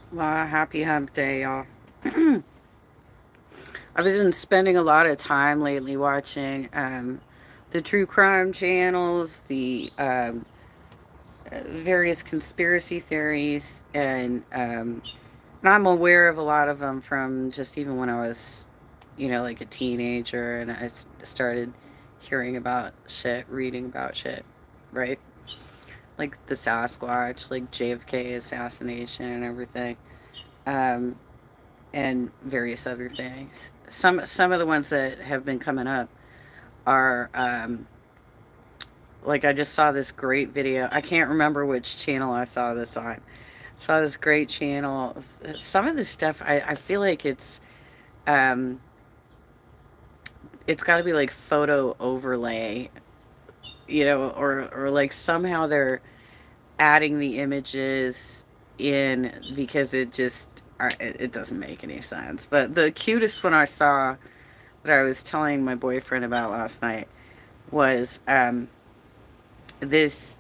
Well, happy hump day, y'all. I've been spending a lot of time lately watching the true crime channels, the various conspiracy theories, and I'm aware of a lot of them from just even when I was, like a teenager, and started hearing about shit, reading about shit, right? Like the Sasquatch, like JFK assassination and everything. Um, and various other things. Some of the ones that have been coming up are like I just saw this great video. I can't remember which channel I saw this on. Saw this great channel. Some of this stuff I feel like um it's got to be like photo overlay, or like somehow they're adding the images in because it doesn't make any sense. But the cutest one I saw that I was telling my boyfriend about last night was this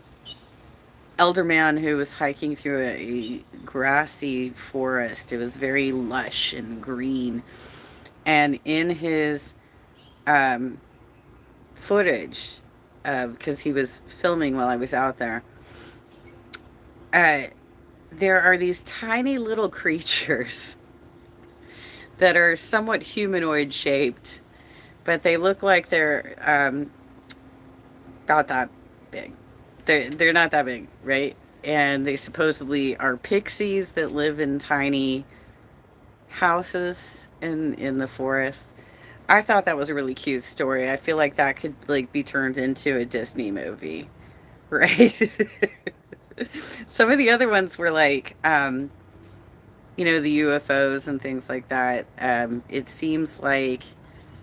elder man who was hiking through a grassy forest. It was very lush and green. And in his um, footage, because he was filming while I was out there, uh, there are these tiny little creatures that are somewhat humanoid shaped, but they look like they're about that big. They're not that big, right? And they supposedly are pixies that live in tiny houses in the forest. I thought that was a really cute story. I feel like that could like be turned into a Disney movie, right? Some of the other ones were like the UFOs and things like that. It seems like,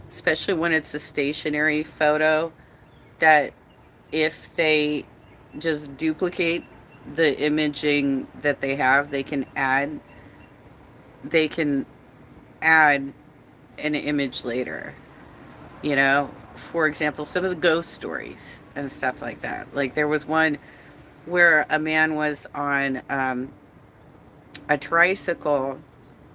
especially when it's a stationary photo, that if they just duplicate the imaging that they have, they can add an image later. For example, some of the ghost stories and stuff like that. Like there was one where a man was on a tricycle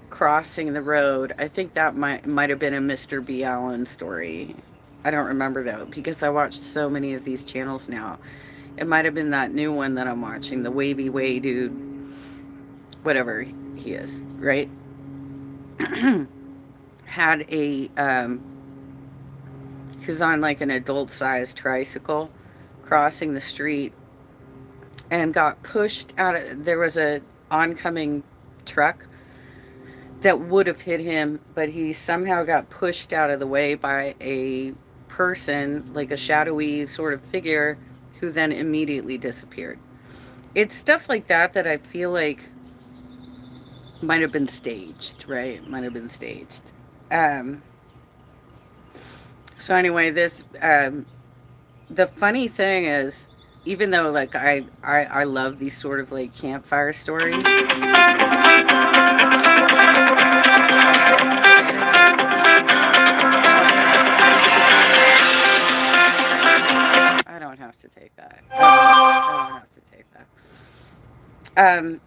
crossing the road. I think that might have been a Mr. B. Allen story. I don't remember though because I watched so many of these channels now. It might have been that new one that I'm watching, the Wavy Way dude, whatever he is, right? Had he was on like an adult sized tricycle crossing the street and got pushed out of, there was a oncoming truck that would have hit him, but he somehow got pushed out of the way by a person, like a shadowy sort of figure, who then immediately disappeared. It's stuff like that that I feel like might have been staged, right? Might have been staged. Um, so anyway, this the funny thing is, even though like I love these sort of like campfire stories, I gotta take this. Oh no, I don't have to take that. I don't have to take that.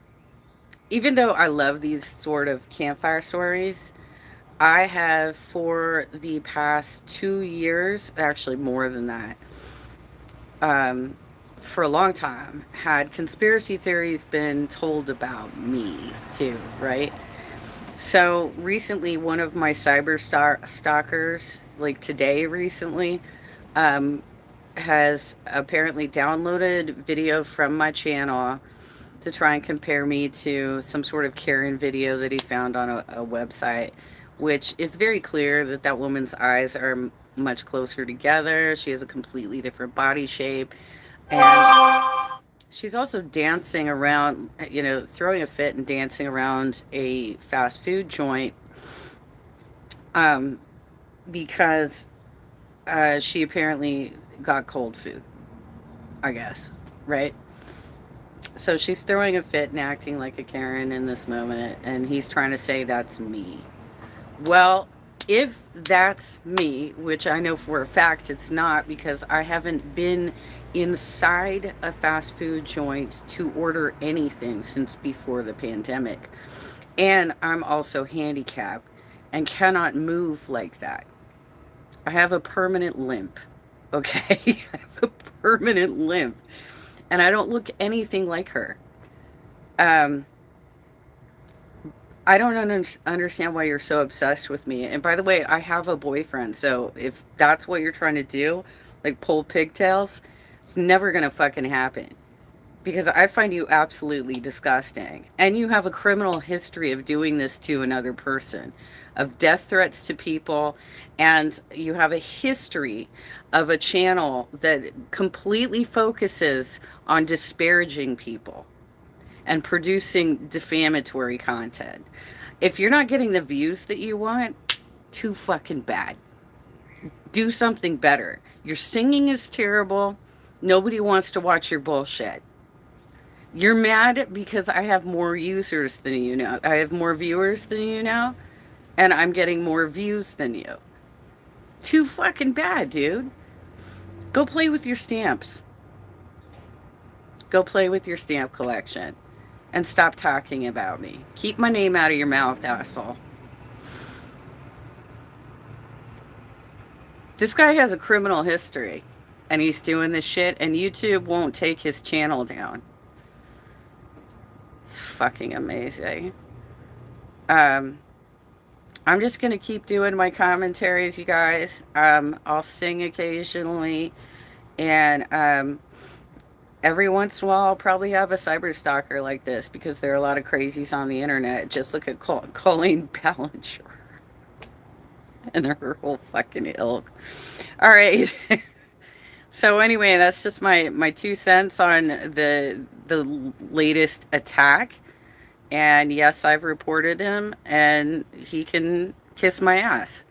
Even though I love these sort of campfire stories, I have for the past 2 years, actually more than that, um, for a long time, had conspiracy theories been told about me too, right? So recently, one of my stalkers, like today recently, um, has apparently downloaded video from my channel to try and compare me to some sort of Karen video that he found on a website, which is very clear that that woman's eyes are much closer together. She has a completely different body shape. And she's also dancing around, throwing a fit and dancing around a fast food joint um, because she apparently got cold food, I guess, right? So she's throwing a fit and acting like a Karen in this moment, and he's trying to say that's me. Well, if that's me, which I know for a fact it's not because I haven't been inside a fast food joint to order anything since before the pandemic. And I'm also handicapped and cannot move like that. I have a permanent limp. Okay? I have a permanent limp. And I don't look anything like her. Um, I don't understand why you're so obsessed with me. And by the way, I have a boyfriend. So if that's what you're trying to do, like pull pigtails, it's never going to fucking happen. Because I find you absolutely disgusting. And you have a criminal history of doing this to another person, of death threats to people. And you have a history of a channel that completely focuses on disparaging people and producing defamatory content. If you're not getting the views that you want, too fucking bad. Do something better. Your singing is terrible. Nobody wants to watch your bullshit. You're mad because I have more users than you now. I have more viewers than you now, and I'm getting more views than you. Too fucking bad, dude. Go play with your stamps. Go play with your stamp collection. And stop talking about me. Keep my name out of your mouth, asshole. This guy has a criminal history, and he's doing this shit, and YouTube won't take his channel down. It's fucking amazing. I'm just gonna keep doing my commentaries, you guys. I'll sing occasionally, and every once in a while, I'll probably have a cyber stalker like this because there are a lot of crazies on the internet. Just look at Colleen Ballinger and her whole fucking ilk. All right. So anyway, that's just my 2 cents on the latest attack. And yes, I've reported him, and he can kiss my ass.